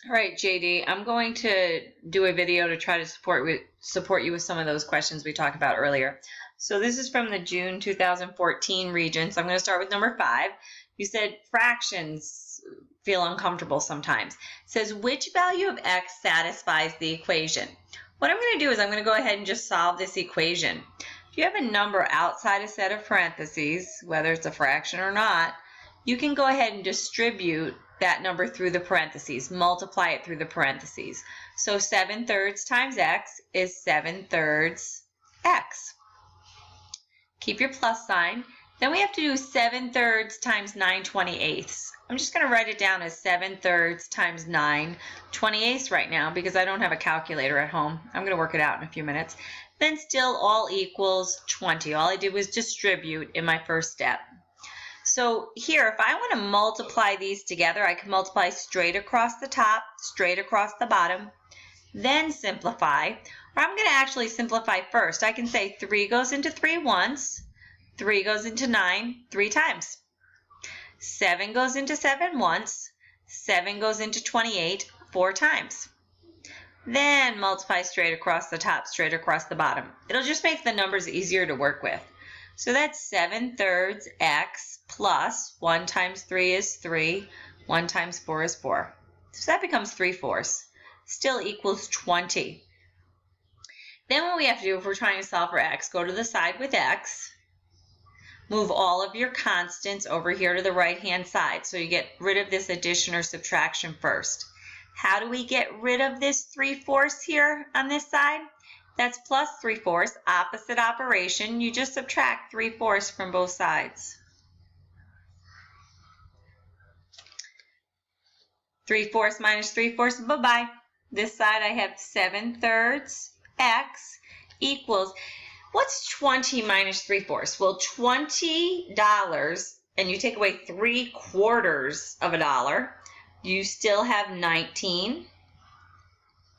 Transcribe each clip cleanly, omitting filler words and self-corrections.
All right, JD, I'm going to do a video to try to support you with some of those questions we talked about earlier. So this is from the June 2014 Regents. I'm going to start with number 5. You said fractions feel uncomfortable sometimes. It says, which value of x satisfies the equation? What I'm going to do is I'm going to go ahead and just solve this equation. If you have a number outside a set of parentheses, whether it's a fraction or not, you can go ahead and distribute that number through the parentheses, multiply it through the parentheses. So 7/3 times x is 7/3 x. Keep your plus sign. Then we have to do 7/3 times 9/28. I'm just going to write it down as 7/3 times 9/28 right now because I don't have a calculator at home. I'm going to work it out in a few minutes. Then still all equals 20. All I did was distribute in my first step. So here, if I want to multiply these together, I can multiply straight across the top, straight across the bottom, then simplify. Or I'm going to actually simplify first. I can say 3 goes into 3 once, 3 goes into 9 3 times. 7 goes into 7 once, 7 goes into 28 4 times. Then multiply straight across the top, straight across the bottom. It'll just make the numbers easier to work with. So that's 7/3 x plus 1 times 3 is 3, 1 times 4 is 4. So that becomes 3/4. Still equals 20. Then what we have to do if we're trying to solve for x, go to the side with x, move all of your constants over here to the right-hand side. So you get rid of this addition or subtraction first. How do we get rid of this 3/4 here on this side? That's plus 3/4, opposite operation. You just subtract 3/4 from both sides. 3/4 minus 3/4, bye-bye. This side I have 7/3 x equals, what's 20 minus 3/4? Well, $20, and you take away 3/4 of a dollar, you still have 19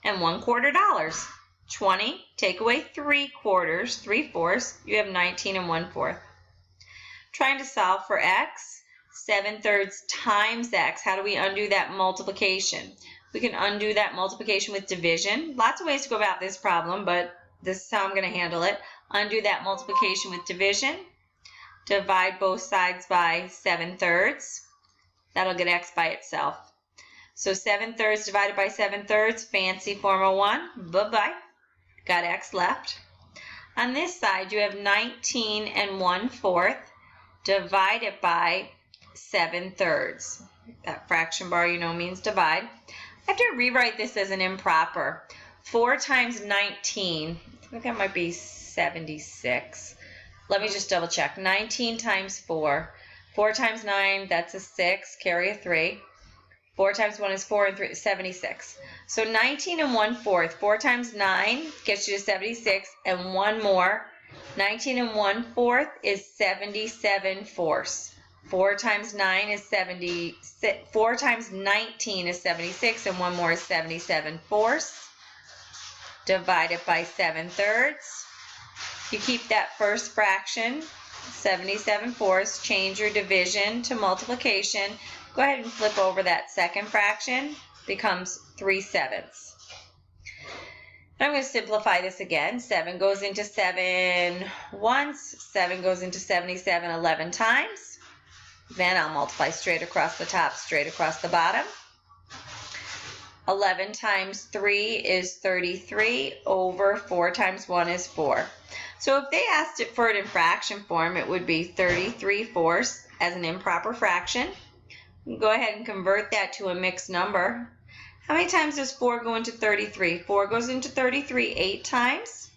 and 1/4 dollars. 20, take away 3/4, 3/4, you have 19 and 1/4. Trying to solve for x, 7/3 times x. How do we undo that multiplication? We can undo that multiplication with division. Lots of ways to go about this problem, but this is how I'm going to handle it. Undo that multiplication with division. Divide both sides by 7/3. That'll get x by itself. So 7/3 divided by 7/3, fancy form of 1. Bye-bye. Got x left. On this side, you have 19 and 1/4 divided by 7/3. That fraction bar, you know, means divide. I have to rewrite this as an improper. 4 times 19, I think that might be 76. Let me just double check. 19 times 4. 4 times 9, that's a 6, carry a 3. 4 times 1 is 4 and 3, 76. So 19 and 1/4. 4 times 9 gets you to 76, and one more. 19 and 1/4 is 77/4. 4 times 9 is 76. 4 times 19 is 76, and one more is 77/4. Divided by 7/3. You keep that first fraction, 77/4. Change your division to multiplication. Go ahead and flip over that second fraction. Becomes 3/7. I'm going to simplify this again. 7 goes into 7 once. 7 goes into 77 11 times. Then I'll multiply straight across the top, straight across the bottom. 11 times 3 is 33 over 4 times 1 is 4. So if they asked it for it in fraction form, it would be 33/4 as an improper fraction. Go ahead and convert that to a mixed number. How many times does 4 go into 33? 4 goes into 33 8 times.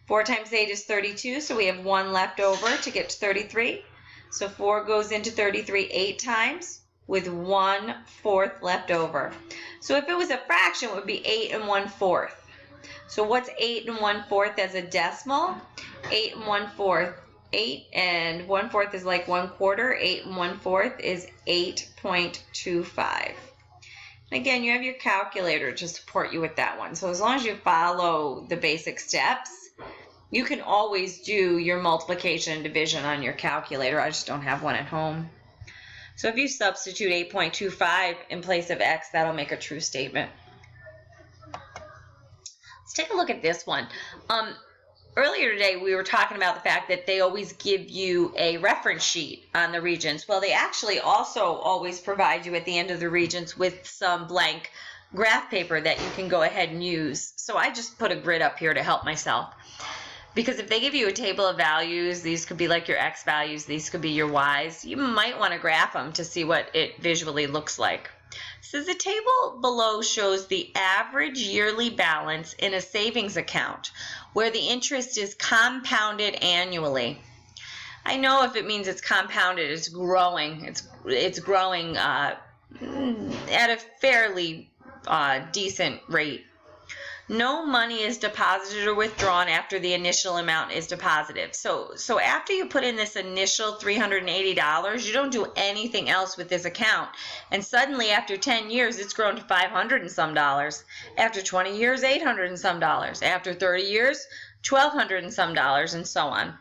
4 times 8 is 32, so we have 1 left over to get to 33. So 4 goes into 33 8 times with 1/4 left over. So if it was a fraction, it would be 8 and 1/4. So what's 8 and 1/4 as a decimal? 8 and 1/4. 8 and 1/4 is like 1/4. 8 and 1/4 is 8.25. Again, you have your calculator to support you with that one. So as long as you follow the basic steps, you can always do your multiplication and division on your calculator. I just don't have one at home. So if you substitute 8.25 in place of x, that'll make a true statement. Let's take a look at this one. Earlier today, we were talking about the fact that they always give you a reference sheet on the Regents. Well, they actually also always provide you at the end of the Regents with some blank graph paper that you can go ahead and use. So I just put a grid up here to help myself. Because if they give you a table of values, these could be like your x values, these could be your y's, you might want to graph them to see what it visually looks like. So the table below shows the average yearly balance in a savings account where the interest is compounded annually. I know if it means it's compounded, it's growing. It's growing at a fairly decent rate. No money is deposited or withdrawn after the initial amount is deposited. So after you put in this initial $380, you don't do anything else with this account. And suddenly after 10 years, it's grown to $500 and some dollars. After 20 years, $800 and some dollars. After 30 years, $1,200 and some dollars, and so on.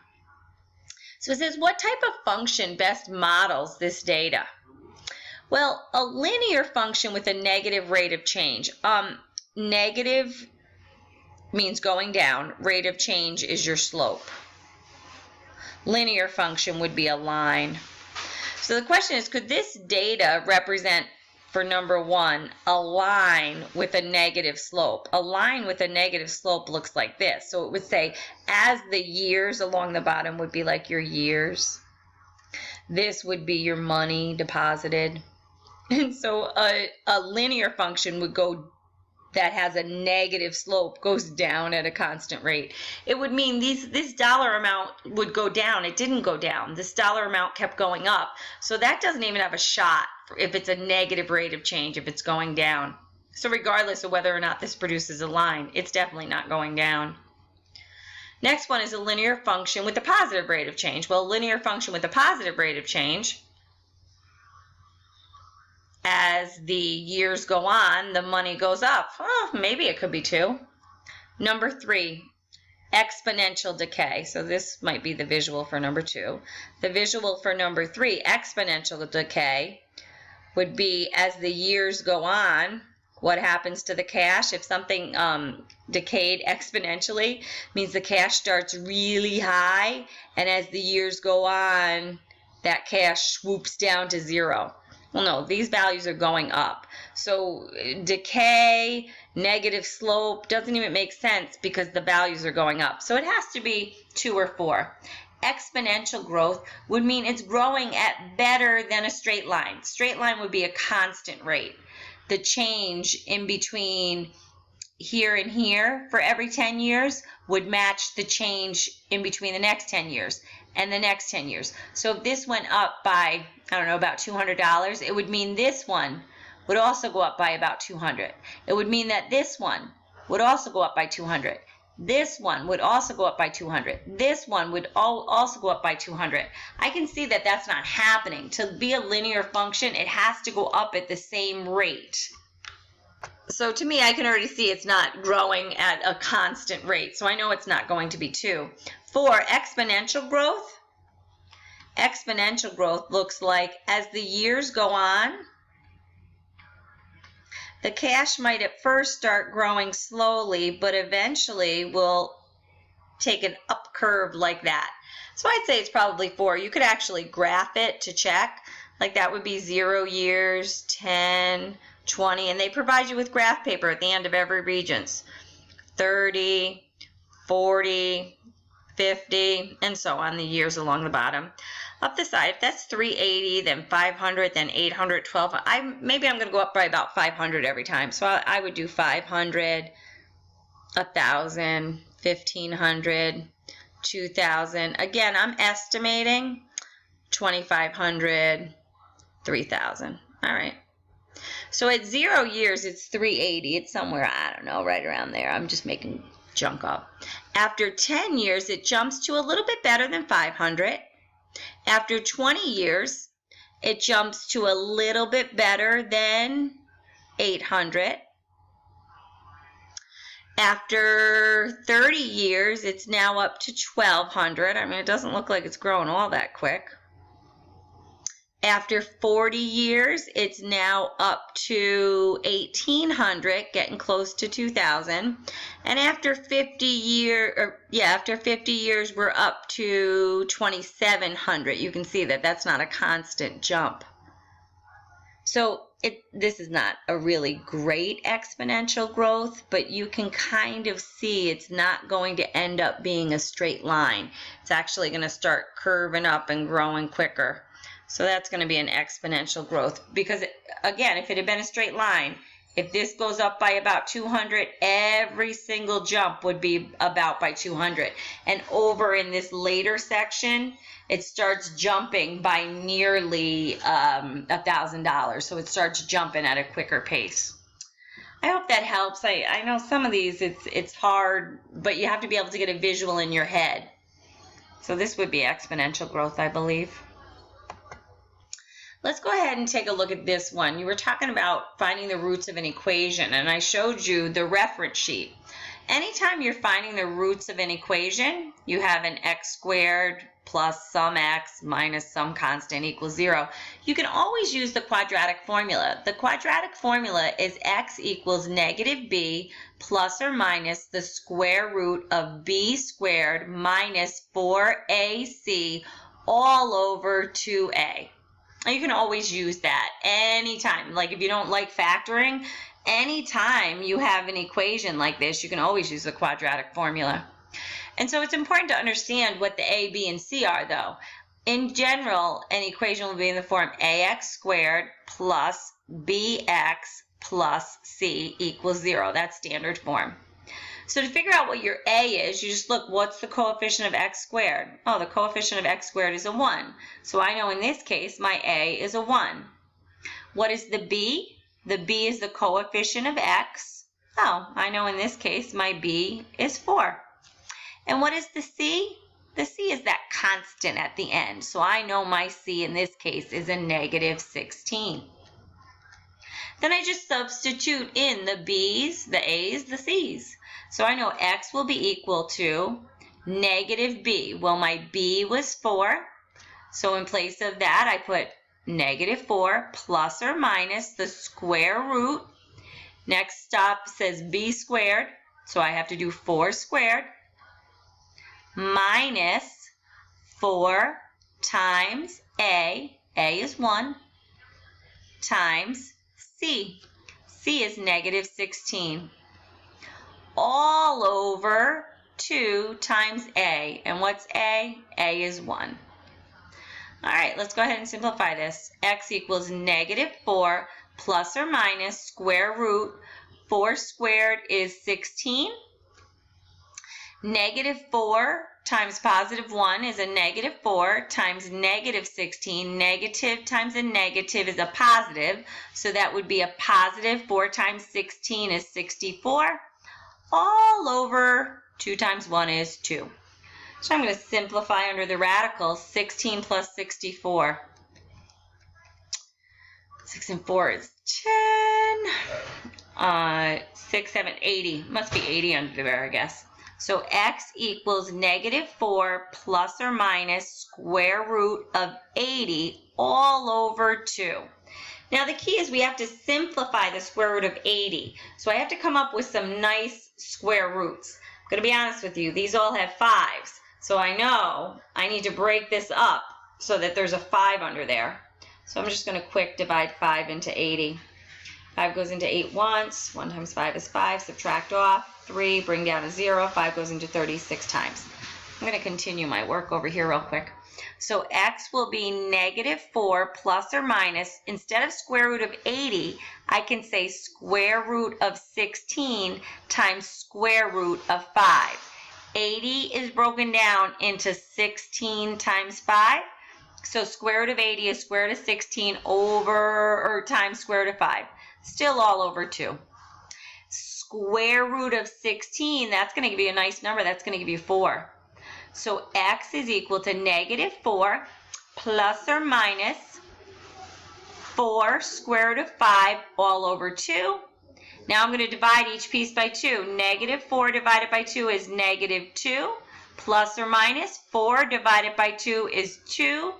So it says, what type of function best models this data? Well, a linear function with a negative rate of change. Negative means going down. Rate of change is your slope. Linear function would be a line. So the question is, could this data represent, for number one, a line with a negative slope? A line with a negative slope looks like this. So it would say, as the years along the bottom would be like your years. This would be your money deposited. And so a linear function would go that has a negative slope goes down at a constant rate. It would mean this dollar amount would go down. It didn't go down. This dollar amount kept going up. So that doesn't even have a shot if it's a negative rate of change, if it's going down. So regardless of whether or not this produces a line, it's definitely not going down. Next one is a linear function with a positive rate of change. Well, a linear function with a positive rate of change, as the years go on, the money goes up. Oh, maybe it could be 2. Number 3, exponential decay. So this might be the visual for number 2. The visual for number 3, exponential decay, would be as the years go on, what happens to the cash? If something decayed exponentially, means the cash starts really high, and as the years go on, that cash swoops down to 0. Well, no, these values are going up. So decay, negative slope, doesn't even make sense because the values are going up. So it has to be 2 or 4. Exponential growth would mean it's growing at better than a straight line. Straight line would be a constant rate. The change in between here and here for every 10 years would match the change in between the next 10 years and the next 10 years. So if this went up by, I don't know, about $200, it would mean this one would also go up by about $200. It would mean that this one would also go up by $200. This one would also go up by $200. This one would also go up by $200. I can see that that's not happening. To be a linear function, it has to go up at the same rate. So to me, I can already see it's not growing at a constant rate. So I know it's not going to be 2. For exponential growth looks like as the years go on, the cash might at first start growing slowly, but eventually will take an up curve like that. So I'd say it's probably 4. You could actually graph it to check. Like that would be 0 years, 10, 20, and they provide you with graph paper at the end of every Regents. 30, 40, 50, and so on, the years along the bottom. Up the side, if that's 380, then 500, then 800, 1200, maybe I'm going to go up by about 500 every time. So I would do 500, 1,000, 1,500, 2,000. Again, I'm estimating 2,500, 3,000. All right. So at 0 years, it's 380. It's somewhere, I don't know, right around there. I'm just making junk up. After 10 years, it jumps to a little bit better than 500. After 20 years, it jumps to a little bit better than 800. After 30 years, it's now up to 1,200. I mean, it doesn't look like it's growing all that quick. After 40 years, it's now up to 1,800, getting close to 2,000. And after 50 years, we're up to 2,700. You can see that that's not a constant jump. So this is not a really great exponential growth, but you can kind of see it's not going to end up being a straight line. It's actually going to start curving up and growing quicker. So that's going to be an exponential growth because, again, if it had been a straight line, if this goes up by about 200, every single jump would be about by 200. And over in this later section, it starts jumping by nearly $1,000. So it starts jumping at a quicker pace. I hope that helps. I know some of these, it's hard, but you have to be able to get a visual in your head. So this would be exponential growth, I believe. Let's go ahead and take a look at this one. You were talking about finding the roots of an equation, and I showed you the reference sheet. Anytime you're finding the roots of an equation, you have an x squared plus some x minus some constant equals 0. You can always use the quadratic formula. The quadratic formula is x equals negative b plus or minus the square root of b squared minus 4ac all over 2a. You can always use that anytime. Like if you don't like factoring, anytime you have an equation like this, you can always use the quadratic formula. And so it's important to understand what the a, b, and c are, though. In general, an equation will be in the form ax squared plus bx plus c equals 0. That's standard form. So to figure out what your a is, you just look, what's the coefficient of x squared? Oh, the coefficient of x squared is a 1. So I know in this case, my a is a 1. What is the b? The b is the coefficient of x. Oh, I know in this case, my b is 4. And what is the c? The c is that constant at the end. So I know my c in this case is a negative 16. Then I just substitute in the b's, the a's, the c's. So I know x will be equal to negative b. Well, my b was 4. So in place of that, I put negative 4 plus or minus the square root. Next stop says b squared. So I have to do 4 squared minus 4 times a is 1, times c. c is negative 16. All over 2 times a. And what's a? A is 1. All right, let's go ahead and simplify this. X equals negative 4 plus or minus square root. 4 squared is 16. Negative 4 times positive 1 is a negative 4 times negative 16. Negative times a negative is a positive. So that would be a positive. 4 times 16 is 64. All over 2 times 1 is 2. So I'm going to simplify under the radicals. 16 plus 64. 6 and 4 is 10. 6, 7, 80. Must be 80 under there, I guess. So x equals negative 4 plus or minus square root of 80 all over 2. Now the key is we have to simplify the square root of 80. So I have to come up with some nice square roots. I'm going to be honest with you, these all have 5s. So I know I need to break this up so that there's a 5 under there. So I'm just going to quick divide 5 into 80. 5 goes into 8 once. 1 times 5 is 5. Subtract off. 3, bring down a 0. 5 goes into 36 times. I'm going to continue my work over here real quick. So x will be negative 4 plus or minus, instead of square root of 80, I can say square root of 16 times square root of 5. 80 is broken down into 16 times 5. So square root of 80 is square root of 16 times square root of 5. Still all over 2. Square root of 16, that's going to give you a nice number. That's going to give you 4. So x is equal to negative 4 plus or minus 4 square root of 5 all over 2. Now I'm going to divide each piece by 2. Negative 4 divided by 2 is negative 2. Plus or minus 4 divided by 2 is 2.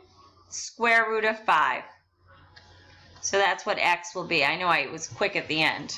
square root of 5. So that's what x will be. I know I was quick at the end.